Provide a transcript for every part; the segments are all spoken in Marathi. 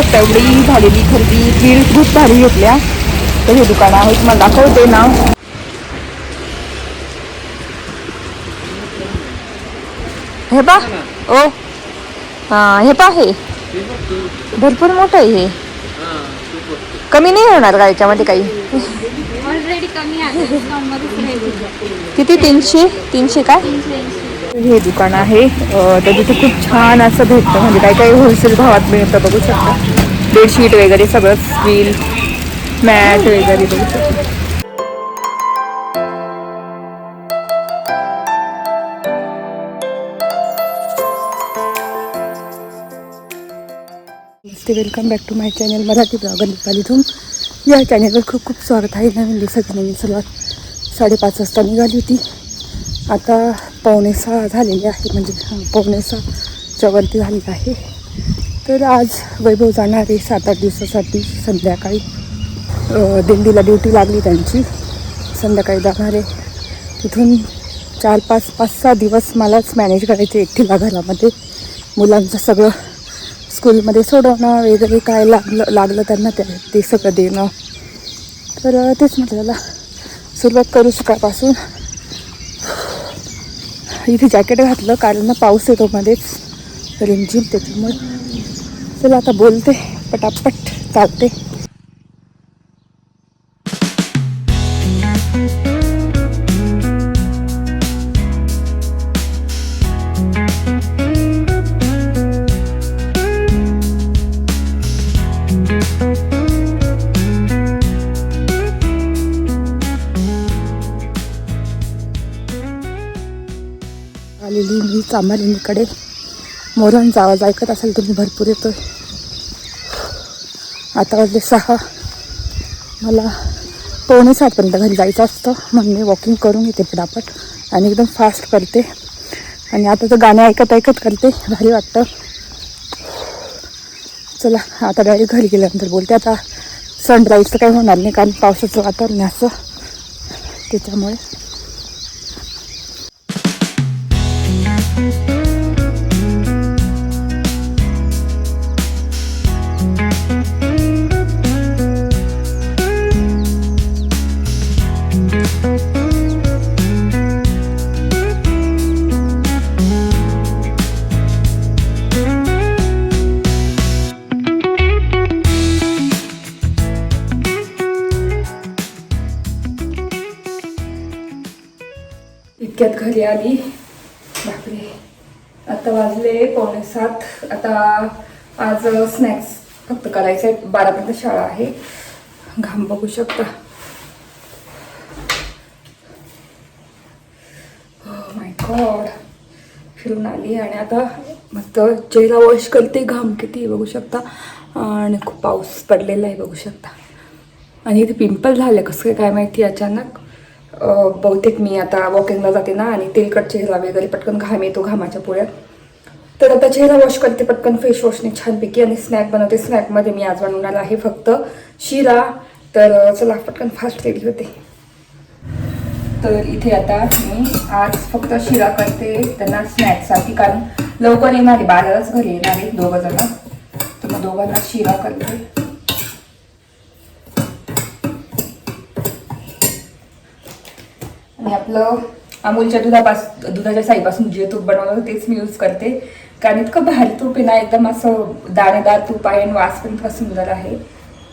शकता एवढी झालेली खरेदी. रील्स खूप भारी घेतल्या. तर हे दुकान आहे, तुम्हाला दाखवते ना. हे पा ओ हां, हे पा हे भरपूर मोठं आहे. हे कमी नाही होणार का याच्यामध्ये काही? ऑलरेडी कमी आहे. किती? 300 काय? हे दुकान आहे. तर तिथे खूप छान असं भेटतं, म्हणजे काही काही होलसेल भावात मिळतं. बघू शकता बेडशीट वगैरे सगळं, स्टील मॅट वगैरे बघू शकता. Welcome back to my channel Marathi blogger दीपालीतून. या चॅनलवर खूप खूप स्वागत आहे. नवीन दिवसाची नवीन सुरुवात. 5:30 वाजता निघाली होती. आता 5:45 झालेली आहे, म्हणजे 5:45च्या वरती झालेली आहे. तर आज वैभव जाणार आहे 7-8 दिवसासाठी. संध्याकाळी दिंडीला ड्युटी लागली त्यांची. संध्याकाळी जाणार आहे. तिथून 4-5-6 दिवस मलाच मॅनेज करायचे एकटीला घरामध्ये. मुलांचं सगळं स्कूलमध्ये सोडवणं वगैरे, काय लागलं त्यांना ते सगळं देणं. तर तेच म्हटलं त्याला सुरुवात करू सकाळपासून. इथे जॅकेट घातलं कारण पाऊस येतो मध्येच रिमझिम, त्याच्यामुळे. चला आता बोलते पटापट चालते. आलेली मी कामालिनीकडे. मोरांचा आवाज ऐकत असेल तुम्ही, भरपूर येतोय. आता वाजले 6. मला 5:45पर्यंत घरी जायचं असतं, म्हणून मी वॉकिंग करून येते पटापट आणि एकदम फास्ट करते. आणि आता तर गाणे ऐकत ऐकत करते, भारी वाटतं. चला आता डायरेक्ट घरी गेल्यानंतर बोलते. आता सनराईज तर काही होणार नाही कारण पावसाचं वातावरण असं, त्याच्यामुळे. इतक्यात घरी आली. बापरे, आता वाजले 6:45. आता आज स्नॅक्स फक्त करायचं आहे. 12पर्यंत शाळा आहे. घाम बघू शकता. Oh my God. फिरून आली आणि आता मस्त चेहरा वॉश करते. घाम किती बघू शकता. आणि खूप पाऊस पडलेला आहे बघू शकता. आणि इथे पिंपल झालं कसं काय माहिती अचानक. बहुतेक मी आता वॉकिंगला जाते ना, आणि तेलकट चेहरा वगैरे, पटकन घाम येतो घामाच्या पोळ्यात. तर आता चेहरा वॉश करते पटकन फेस वॉशने छानपैकी, आणि स्नॅक बनवते. स्नॅकमध्ये मी आज बनवणार आहे फक्त शिरा. तर चला पटकन फास्ट रेडी होते. तर इथे आता मी आज फक्त शिरा करते त्यांना स्नॅक्ससाठी, कारण लवकर येणार आहे, 12लाच घरी येणार आहे 2 जण. तर मग दोघांना शिरा करते. आणि आपलं अमूलच्या दुधाच्या साईपासून जे तूप बनवलं तेच मी यूज करते, कारण इतकं भारी तूप आहे ना, एकदम असं दाणेदार तूप आहे आणि वास पण इतका सुंदर आहे.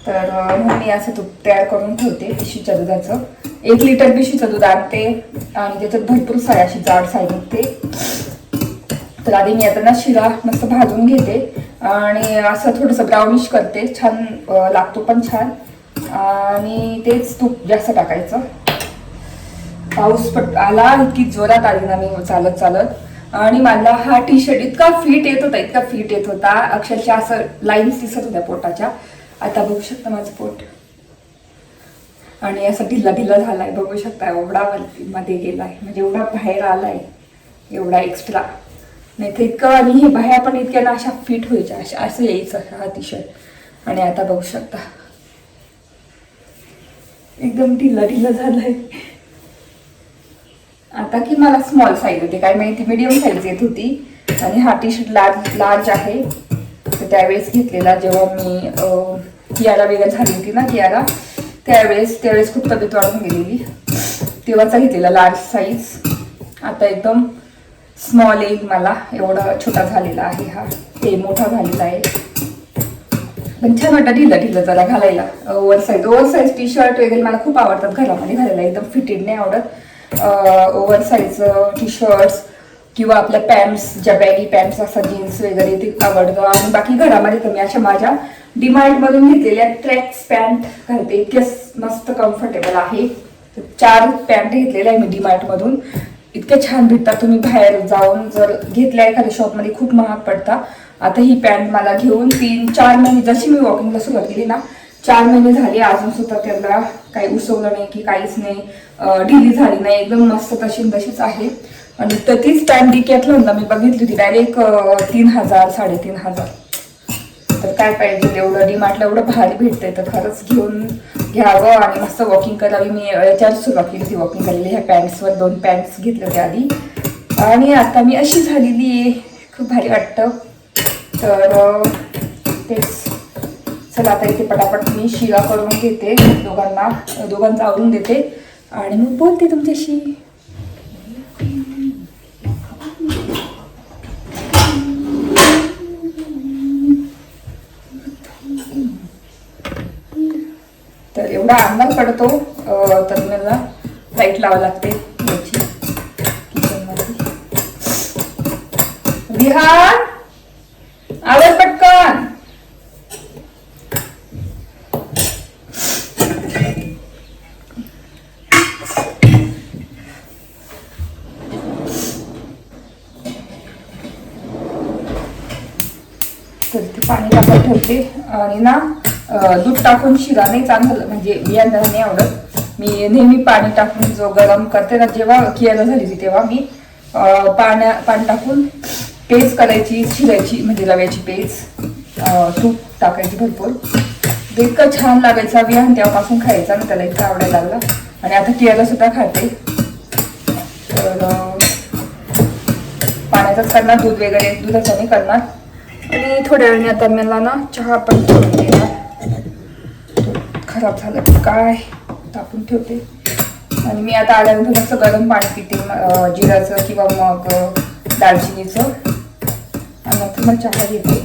तर मी असं तूप तयार करून ठेवते पिशवीच्या दुधाचं. 1 लिटर पिशवीचं दूध आणते आणि त्याच्यात भरपूर साय अशी जाड साय निघते. तर आधी मी आता ना शिरा मस्त भाजून घेते आणि असं थोडंसं ब्राउनिश करते. छान लागतो पण छान. आणि तेच तूप जास्त टाकायचं. पाऊस आला, इतकी जोरात आली ना मी चालत चालत. आणि मला हा टी शर्ट इतका फिट येत होता अक्षरशः असं लाईन्स दिसत होत्या पोटाच्या. आता बघू शकता माझं पोट, आणि असं ढिल्ला ढिल्ला झालाय बघू शकता. एवढा मध्ये गेलाय, म्हणजे एवढा बाहेर आलाय, एवढा एक्स्ट्रा नाही तर इतकं. आणि हे बाह्या पण इतक्या ना अशा फिट व्हायच्या, असं यायचं हा टी शर्ट. आणि आता बघू शकता एकदम ढिल्ला ढिल्ला झालाय. आता की मला स्मॉल साईज होती, काय माहिती मीडियम साईज येत होती. आणि हा टी शर्ट लार्ज आहे, तर मागचं त्यावेळेस घेतलेला, जेव्हा मी कियारा वेगळं झाली होती ना कियारा, त्यावेळेस खूप तब्येत वाढून गेलेली, तेव्हाचा घेतलेला लार्ज साईज. आता एकदम स्मॉल येईल मला, एवढा छोटा झालेला आहे हा, ते मोठा झालेला आहे. पण छान वाटतं ढिलं जरा घालायला. ओव्हर साईज टी शर्ट वगैरे मला खूप आवडतात घरामध्ये घालायला, एकदम फिटेड नाही आवडत. ओव्हर साईज टी शर्ट्स किंवा आपल्या पॅन्ट्स, ज्या बॅगी पॅन्ट्स असतात जीन्स वगैरे, ते आवडतं. आणि बाकी घरामध्ये तर मी अशा माझ्या डिमार्ट मधून घेतलेल्या ट्रॅक्स पॅन्ट घालते, इतके मस्त कम्फर्टेबल आहे. 4 पॅन्ट घेतलेल्या आहे मी डिमार्ट मधून, इतके छान भेटतात. तुम्ही बाहेर जाऊन जर घेतल्या एखाद्या शॉपमध्ये खूप महाग पडतात. आता ही पॅन्ट मला घेऊन 3-4 महिने, जशी मी वॉकिंगला सुरुवात केली ना, 4 महिने झाले, अजून सुद्धा त्याला काही उसवलं नाही की काहीच नाही, ढिली झाली नाही, एकदम मस्त तशीच आहे. आणि तर तीच पॅन्ट डिकॅथलॉनला मी बघितली होती, डायरेक्ट 3,000 3,500. तर काय पाहिजे, एवढं डीमार्टला एवढं भारी भेटतंय तर खरंच घेऊन घ्यावं आणि मस्त वॉकिंग करावी. मी याच्यावर सुरुवात केली होती वॉकिंग करायला, ह्या पॅन्ट्सवर 2 पॅन्ट्स घेतले होते आधी, आणि आता मी अशी झालेली आहे, खूप भारी वाटतं. तर तेच, चला आता इथे पटापट मी शिरा करून घेते, दोघांचं आवरून देते आणि मग बोलते तुमच्याशी. तर एवढा अंधार पडतो, तर मला लाईट लावावी लागते याची किचनमध्ये. विहार आवर पटकन. तर ते पाणी टाकत ठेवते आणि ना दूध टाकून शिरा नाही चांगलं, म्हणजे बियांना नाही आवडत. मी नेहमी पाणी टाकून जो गरम करते ना, जेव्हा कियाला झाली होती तेव्हा मी पाणी टाकून पेज करायची, शिरायची, म्हणजे रव्याची पेज, तूप टाकायची भरपूर, इतकं छान लागायचा. बियाण तेव्हापासून खायचा ना, त्याला इतकं आवडायला लागला. आणि आता कियाला सुद्धा खाते. तर पाण्याचाच करणार, दूध वगैरे दुधाचा नाही करणार. आणि थोड्या वेळाने आता मला ना चहा पण करून देणार, खराब झालं की काय, टाकून ठेवते. आणि मी आता आल्यानंतर असं गरम पाणी पिते, जिराचं किंवा मग दालचिनीचं, आणि नंतर मग चहा घेते.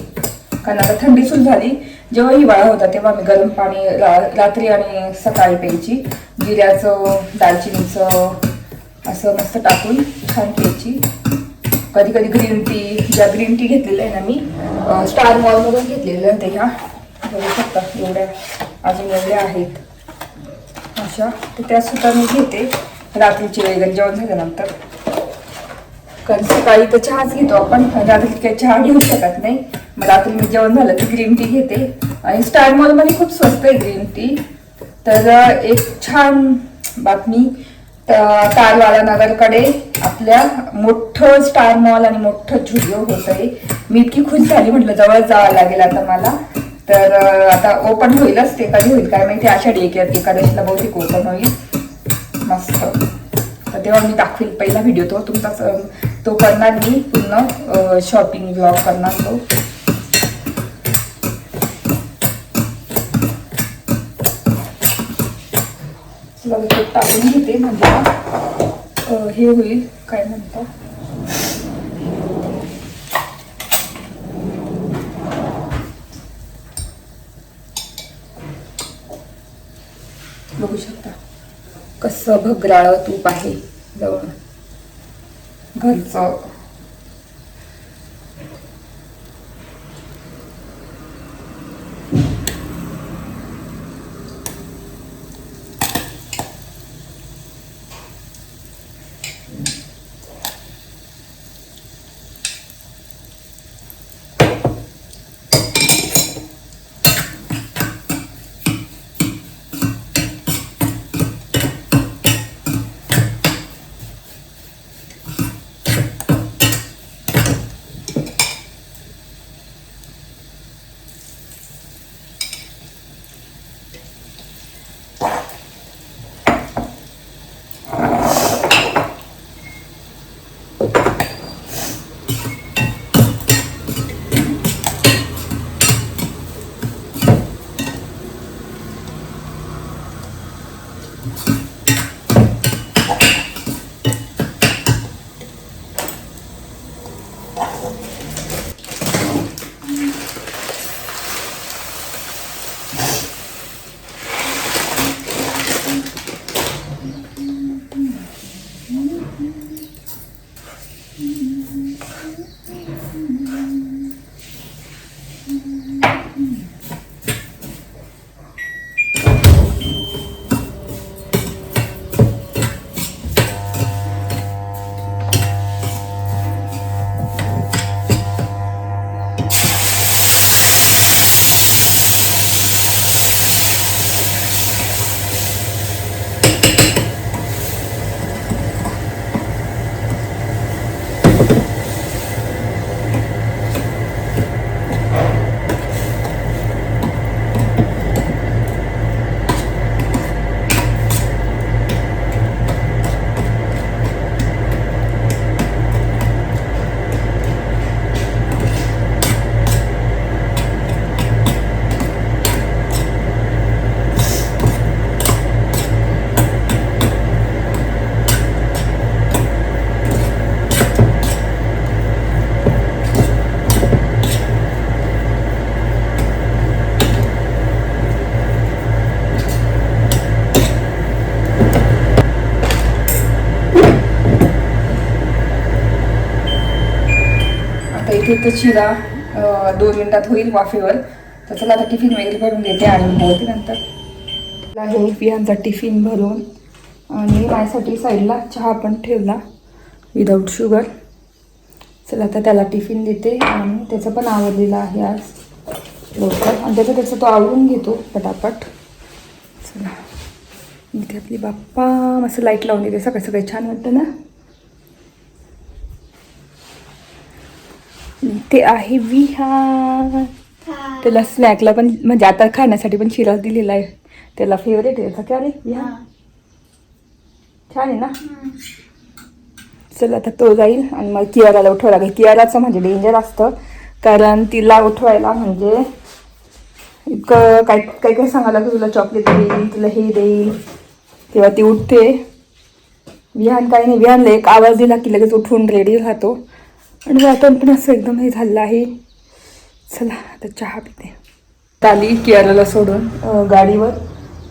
कारण आता थंडी सुरू झाली, जेव्हा हिवाळा होता तेव्हा मी गरम पाणी रात्री आणि सकाळी प्यायची, जिऱ्याचं दालचिनीचं असं मस्त टाकून छान प्यायची. कधी कधी ग्रीन टी घेतलेलं आहे ना मी, स्टार मॉलमधून घेतलेलं ते, ह्या बघू शकता एवढ्या, अजून एवढ्या आहेत अशा, तर त्या सुद्धा मी घेते रात्रीची वगैरे जेवण झाल्यानंतर. कारण सकाळी तर चहाच घेतो आपण, रात्री काही चहा घेऊ शकत नाही, मग रात्री मी जेवण झालं की ग्रीन टी घेते. आणि स्टार मॉलमध्ये खूप स्वस्त आहे ग्रीन टी. तर एक छान बातमी, तारवाला नगरकडे आपल्या मोठं स्टार मॉल आणि मोठं झुडिओ होत आहे. मी इतकी खुश झाली, म्हटलं जवळ जावं लागेल आता मला. तर आता ओपन होईलच, ते कधी होईल काय माहिती, आषाढी एकादशीला बहुतेक ओपन होईल मस्त. तर तेव्हा मी दाखवेल पहिला व्हिडिओ तो तुमचा, तो करणार मी पूर्ण शॉपिंग ब्लॉग करणार तो. टाकून घेते म्हणजे हे होईल, काय म्हणतात, बघू शकता कसं भगराळ तूप आहे जवळ घरचं. इथे तर चिरा 2 मिनिटात होईल वाफेवर. तर चला आता टिफिन वगैरे भरून देते आणि बोलते नंतर. हे पियांचा टिफिन भरून आणि माझ्यासाठी साईडला चहा पण ठेवला विदाऊट शुगर. चला आता त्याला टिफिन देते आणि त्याचं पण आवडलेलं आहे आज लवकर आणि त्याचं तो आवडून घेतो पटापट. चला इथे आपली बाप्पा मस्त लाईट लावून देते. सकाळी सकाळी छान वाटतं ना. ते आहे विहान. त्याला स्नॅकला पण म्हणजे आता खाण्यासाठी पण शिरा दिलेला आहे. त्याला फेवरेट आहे त्याचा. क्या रे विहान छान आहे ना. चल आता तो जाईल आणि मग कियाराला उठवायला लागेल. कियाराचं म्हणजे डेंजर असतं कारण तिला उठवायला म्हणजे इतकं काय काय काय सांगायला लागतं. तुला चॉकलेट देईल, तुला हे देईल, तेव्हा ती उठते. विहान काही नाही. विहानला एक आवाज दिला की लगेच उठून रेडी राहतो आणि वातावरण पण असं एकदम हे झालं आहे. चला आता चहा पिते. आली कियाराला सोडून गाडीवर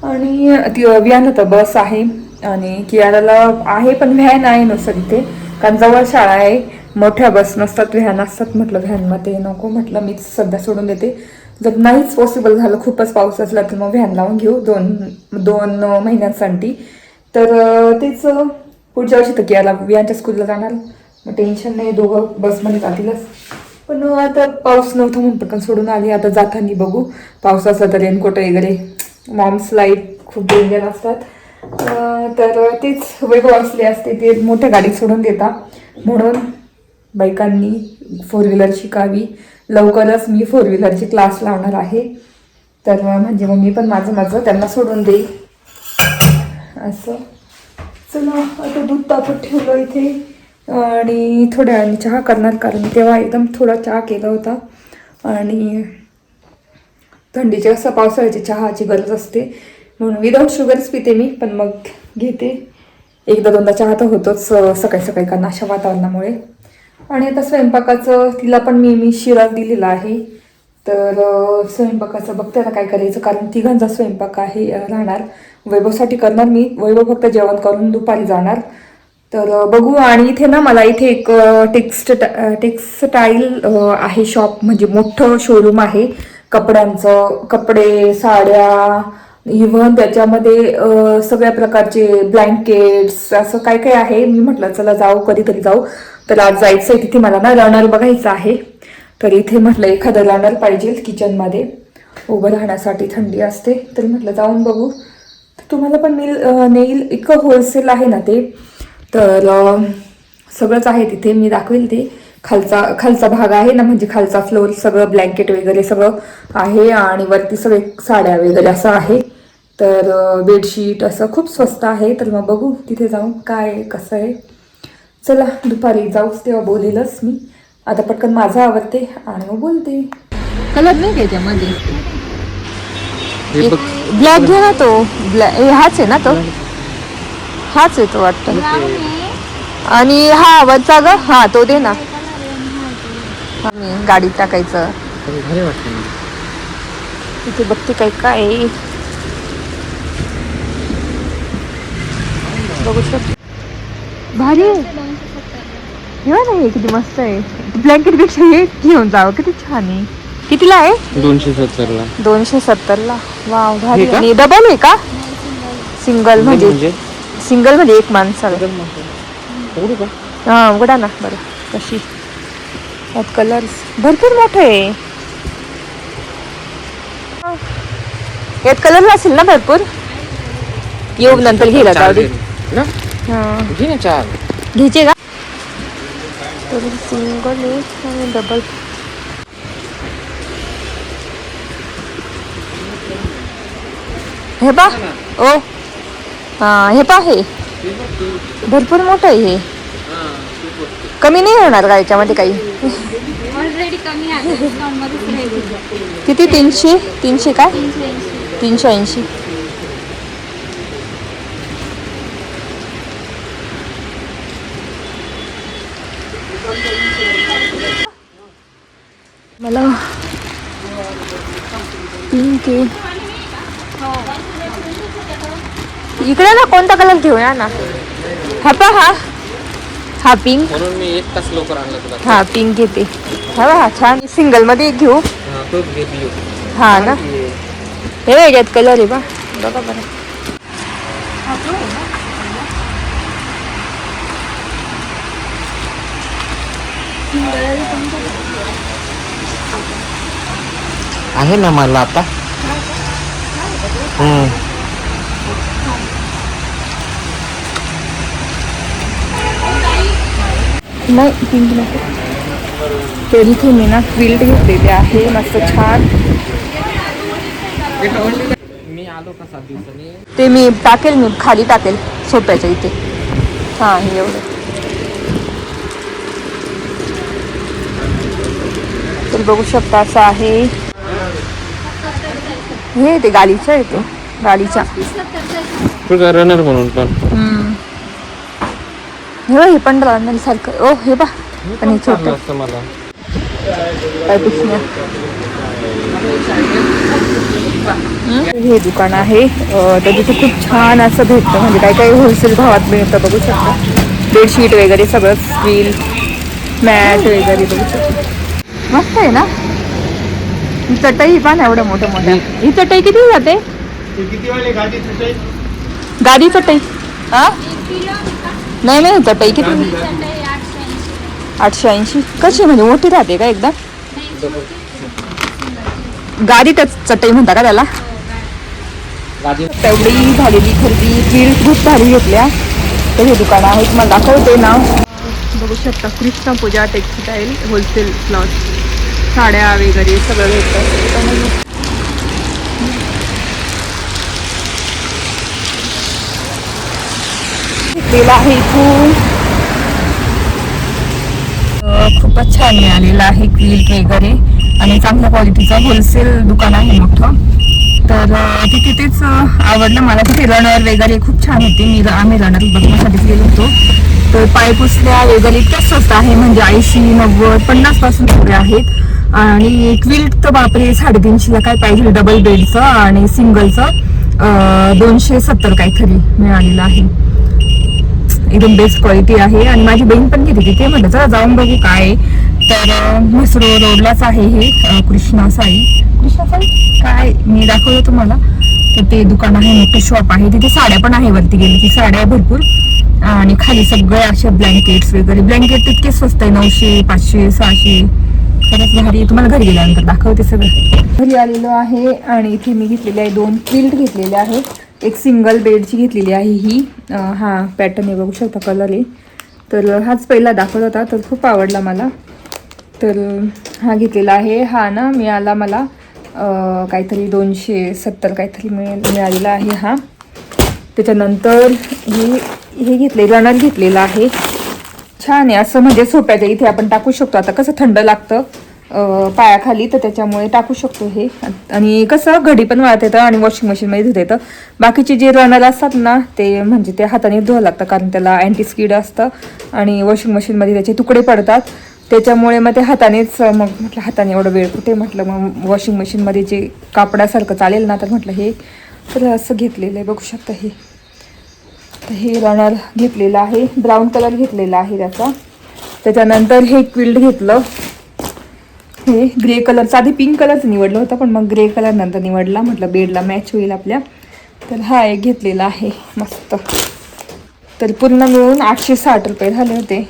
आणि ती विहान तर बस आहे आणि कियाराला आहे पण व्हॅन आहे नसतं तिथे कारण जवळ शाळा आहे. मोठ्या बस नसतात, व्हॅन असतात. म्हटलं व्हॅनमध्ये नको, म्हटलं मीच सध्या सोडून देते. जर नाहीच पॉसिबल झालं, खूपच पाऊस असला तर मग व्हॅन लावून घेऊ दोन महिन्यांसाठी. तर तेच पुढच्या वर्षी तर कियाला विहानच्या स्कूलला जाणार. मग टेन्शन नाही, दोघं बसमध्ये जातीलच. पण आता पाऊस नव्हता म्हणून पटकन सोडून आली. आता जाताना बघू पाऊस असला तर रेनकोट वगैरे. मॉम्स लाईट खूप डेंजर असतात. तर तेच वैभव असले असते ते मोठ्या गाडीत सोडून देता म्हणून बायकांनी 4 व्हीलर शिकावी. लवकरच मी 4 व्हीलरची क्लास लावणार आहे. तर म्हणजे मग मी पण माझं त्यांना सोडून देईल असं. चला आता दूध तापत ठेवलं इथे आणि थोड्या वेळाने चहा करणार कारण तेव्हा एकदम थोडा चहा केला होता. आणि थंडीच्या असं पावसाळ्याची चहाची गरज असते म्हणून विदाऊट शुगरच पिते मी. पण मग घेते 1-2दा चहा तर होतोच सकाळी सकाळी कारण अशा वातावरणामुळे. आणि आता स्वयंपाकाचं तिला पण मी शिरा दिलेला आहे. तर स्वयंपाकाचं बघते आता काय करायचं कारण तिघांचा स्वयंपाक आहे राहणार. वैभवसाठी करणार मी. वैभव फक्त जेवण करून दुपारी जाणार. तर बघू. आणि इथे ना मला इथे एक टेक्स्टाईल आहे शॉप म्हणजे मोठं शोरूम आहे कपड्यांचं. कपडे, साड्या, इव्हन त्याच्यामध्ये सगळ्या प्रकारचे ब्लँकेट्स असं काय काय आहे. मी म्हटलं चला जाऊ, कधीतरी जाऊ. तर आज जायचं आहे तिथे. मला ना रनर बघायचं आहे. तर इथे म्हटलं एखादं रनर पाहिजे किचनमध्ये उभं राहण्यासाठी. थंडी असते तर म्हटलं जाऊन बघू. तुम्हाला पण नेईल. इतकं होलसेल आहे ना ते. तर सगळंच आहे तिथे. मी दाखवेल ते. खालचा भाग आहे ना म्हणजे खालचा फ्लोर सगळं ब्लँकेट वगैरे सगळं आहे आणि वरती सगळे साड्या वगैरे असं आहे. तर बेडशीट असं खूप स्वस्त आहे. तर मग बघू तिथे जाऊन काय कसं आहे. चला दुपारी जाऊच तेव्हा बोलेलच मी. आता पटकन माझं आवडते आणि मग बोलते. कलर नाही त्याच्यामध्ये. ब्लॅक घे ना तो. हाच आहे ना तो. हाच आहे तो वाटतं. आणि हा वरचा ग. हा तो दे ना. गाडीत टाकायचं. तिथे बघते काय काय बघू शकतो. भारी आहे. नाही किती मस्त आहे. ब्लँकेट पेक्षा हे घेऊन जावं. किती छान आहे. कितीला आहे? 270 ला. 270 ला. वाव भारी. आणि डबल आहे का? सिंगल म्हणजे सिंगल म्हणजे एक माणसाला. हा उघडा ना बरं. कशी त्यात कलर भरपूर मोठे आहे. यात कलर असेल ना भरपूर. येऊ नंतर घ्यायला जाऊ दे. घ्यायचे का? तर सिंगल एक आणि डबल. हे पा ओ हा हे पा हे भरपूर मोठं आहे हे. कमी नाही होणार का याच्यामध्ये काही? ऑलरेडी कमी आहे. डिस्काउंट मध्येच राहील. किती? 300 काय? 380. मला पिंक आहे. इकडे ना कोणता कलर घेऊया ना. हा पा हा पिंक. म्हणून मी 1 तास लवकर आणलं तुला. हा पिंक घेते. हा छान. सिंगल मध्ये एक घेऊ. हा ना. हे वेगळ्यात कलर आहे बा. बघा बरं. आहे ना मला आता. नाही पिंक नको. तर इथे मी ना क्विल्ट घेतलेले आहे मस्त छान. मी आलो का 7 दिवसांनी. ते मी टाकेल. मी खाली टाकेल सोप्याच्या इथे. हा हे एवढं. तर बघू शकता असं आहे हे. ते गालीचं आहे. ते गालीच्या रनर म्हणून पण. हे पण रनर सारखं. ओ हे बा. पण हे छोटं मला हे दुकान आहे. तर तिथे खूप छान असं भेटतं. म्हणजे काय काय होलसेल भावात मिळतं. बघू शकता बेडशीट वगैरे सगळं. स्टील मॅट वगैरे बघू शकता. मस्त आहे ना. ही चटई पण एवढं मोठं मोठं. ही चटई किती जाते? गादी चटई. हा नाही चटई किती? 880. कशी म्हणजे मोठी राहते का एकदा? गादी त्याच चटई म्हणता का त्याला? तेवढी झालेली खरेदी क्विल्ट खूप भारी घेतल्या. तर हे दुकान आहे तुम्हाला दाखवते ना. बघू शकता कृष्ण पूजा टेक्सटाईल होलसेल क्लॉथ. साड्या वगैरे सगळं भेटतं. घेतलेला आहे इथून. खूपच छान मिळालेलं आहे क्विल्ट वगैरे. आणि चांगल्या क्वालिटीचं होलसेल दुकान आहे मोठं. तर तिथे तेच आवडलं मला. तिथे रनर वगैरे खूप छान होते. आम्ही रनर बघण्यासाठीच गेलो होतो. तर पायपुसल्या वगैरे इतक्या स्वस्त आहे. म्हणजे 80, 90, 50 पासून पुढे आहेत. आणि क्विल्ट तर बापरे 350ला काय पाहिजे. डबल बेडचं आणि सिंगलचं 270 काहीतरी मिळालेलं आहे. एकदम बेस्ट क्वालिटी आहे. आणि माझी बहीण पण घेते तिथे. म्हटलं चला जाऊन बघू काय. तर म्हसरो रोडलाच आहे हे कृष्णा साई काय मी दाखवलं तुम्हाला. तर ते दुकान आहे. मोठं शॉप आहे. तिथे साड्या पण आहे. वरती गेली की साड्या भरपूर. आणि खाली सगळे असे ब्लँकेट्स वगैरे. ब्लँकेट तितके स्वस्त आहे. 900, 500, 600. खरंच भारी. तुम्हाला घरी गेल्यानंतर दाखवते सगळं. घरी आलेलो आहे. आणि इथे मी घेतलेले आहे 2 क्विल्ट घेतलेले आहेत. एक सिंगल बेडची घेतलेली आहे ही. हा पॅटर्न आहे बघू शकता. कलर आहे. तर हाच पहिला दाखवत होता. तर खूप आवडला मला. तर हा घेतलेला आहे. हा ना मिळाला मला काहीतरी 270 काहीतरी मिळालेला आहे हा. त्याच्यानंतर हे घेतले रनर घेतलेला आहे. छान आहे असं. म्हणजे सोप्याच्या इथे आपण टाकू शकतो. आता कसं थंड लागतं पायाखाली, तर त्याच्यामुळे टाकू शकतो हे. आणि कसं घडी पण वाळत येतं आणि वॉशिंग मशीनमध्ये धुता येतं. बाकीचे जे रनर असतात ना ते म्हणजे ते हाताने धुवावं लागतं, कारण त्याला अँटी स्किड असतं आणि वॉशिंग मशीनमध्ये त्याचे तुकडे पडतात. त्याच्यामुळे मग ते हातानेच, मग म्हटलं हाताने एवढं वेळ कुठे, म्हटलं मग वॉशिंग मशीनमध्ये जे कापडासारखं चालेल ना, तर म्हटलं हे तर असं घेतलेलं आहे. बघू शकता हे. तर हे रनर घेतलेलं आहे, ब्राऊन कलर घेतलेला आहे त्याचा. त्याच्यानंतर हे क्विल्ट घेतलं, हे ग्रे कलरचं. आधी पिंक कलरचं निवडलं होतं, पण मग ग्रे कलर नंतर निवडला, म्हटलं बेडला मॅच होईल आपल्या. तर हा एक घेतलेला आहे मस्त. तर पूर्ण मिळून 860 रुपये झाले होते.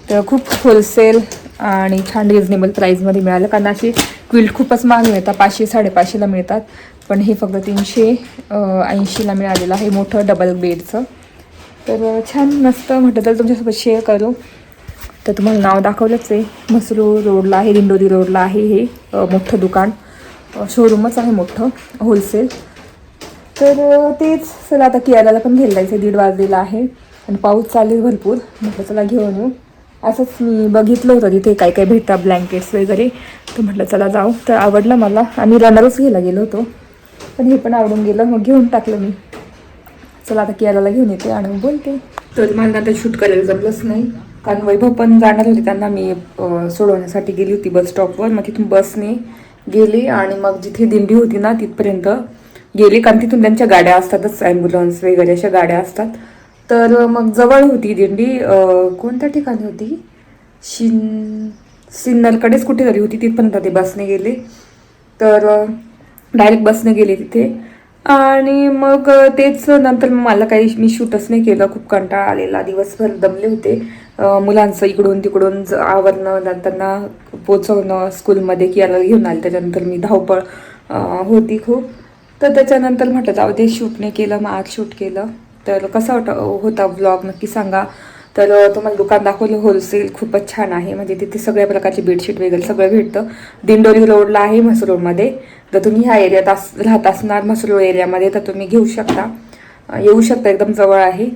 तर खूप होलसेल आणि छान रिजनेबल प्राईजमध्ये मिळालं, कारण असे क्विल्ट खूपच महाग मिळतात, 500-550ला मिळतात. पण हे फक्त 380ला मिळालेलं आहे, मोठं डबल बेडचं. तर छान मस्त म्हटलं तर तुमच्यासोबत शेअर करू. तर तुम्हाला नाव दाखवलंच आहे, म्हसरूळ रोडला आहे, दिंडोरी रोडला आहे हे मोठं दुकान, शोरूमच आहे मोठं होलसेल. तर तेच चला आता कियाराला पण घ्यायला जायचं, 1:30 वाजलेला आहे आणि पाऊस चालू आहे भरपूर. म्हटलं चला घेऊन येऊ. असंच मी बघितलं होतं तिथे काय काय भेटतात, ब्लँकेट्स वगैरे, तर म्हटलं चला जाऊ. तर आवडलं मला, आम्ही रनरच घ्यायला गेलो होतो, पण हे पण आवडून गेलं, मग घेऊन टाकलं मी. चला आता कियाराला घेऊन येते आणि बोलते. तर मला आता शूट करायला जमलंच नाही, कारण वैभव पण जाणार होते, त्यांना मी सोडवण्यासाठी गेली होती बस स्टॉपवर. मग तिथून बसने गेली आणि मग जिथे दिंडी होती ना तिथपर्यंत गेली, कारण तिथून त्यांच्या गाड्या असतातच, ॲम्ब्युलन्स वगैरे अशा गाड्या असतात. तर मग जवळ होती दिंडी, कोणत्या ठिकाणी होती, सिन्नरकडेच कुठेतरी होती, तिथपर्यंत ते बसने गेले. तर डायरेक्ट बसने गेले तिथे. आणि मग तेच नंतर मला काही, मी शूटच नाही केलं, खूप कंटाळा आलेला, दिवसभर दमले होते. मुलांचं इकडून तिकडून आवरणं, नंतरना पोचवणं स्कूलमध्ये, कियाला घेऊन आले, त्याच्यानंतर मी धावपळ होती खूप. तर त्याच्यानंतर म्हटलं जाऊ दे, शूट नाही केलं, मग आज शूट केलं. तर कसा होता व्लॉग नक्की सांगा. तर तुम्हाला दुकान दाखवलं होलसेल, खूपच छान आहे, म्हणजे तिथे सगळ्या प्रकारचे बेडशीट वगैरे सगळं भेटतं. दिंडोरी रोडला आहे म्हसरूळमध्ये. जर तुम्ही ह्या एरियात राहत असणार म्हसरूळ एरियामध्ये तर तुम्ही घेऊ शकता, येऊ शकता, एकदम जवळ आहे.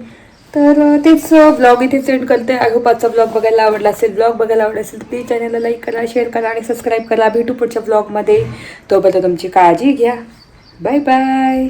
तर तेच ब्लॉग इथे सेंड करते. आय होप आजचा ब्लॉग बघायला आवडला असेल. ब्लॉग बघायला आवडला असेल तर प्लीज चॅनलला लाईक करा, शेअर करा आणि सबस्क्राईब करा. भेटू पुढच्या ब्लॉगमध्ये. तोपर्यंत तुमची काळजी घ्या. Bye bye.